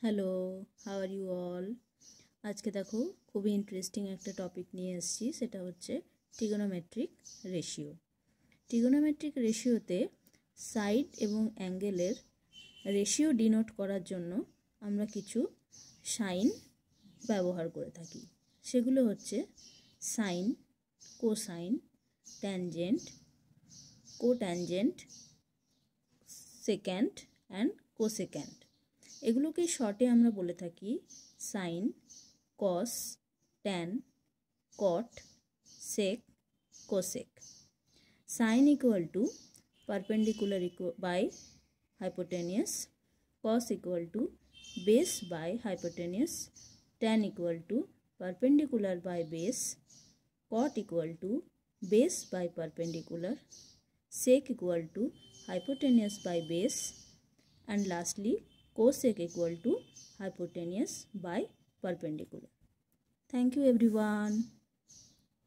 Hello, how are you all? আজকে দেখো খুবই ইন্টারেস্টিং একটা টপিক নিয়ে এসেছি, সেটা হচ্ছে ট্রিগোনোমেট্রিক রেশিও। ট্রিগোনোমেট্রিক রেশিওতে সাইড এবং অ্যাঙ্গেলের রেশিও ডিনোট করার জন্য আমরা কিছু সাইন ব্যবহার করে থাকি। সেগুলো হচ্ছে sine, cosine, tangent, cotangent, secant and cosecant. এগুলোকে শর্টে আমরা বলে থাকি sine, cos, tan, cot, sec, cosec. Sine equal to perpendicular by hypotenuse, cos equal to base by hypotenuse, tan equal to perpendicular by base, cot equal to base by perpendicular, sec equal to hypotenuse by base, and lastly cosec equal to hypotenuse by perpendicular. Thank you everyone.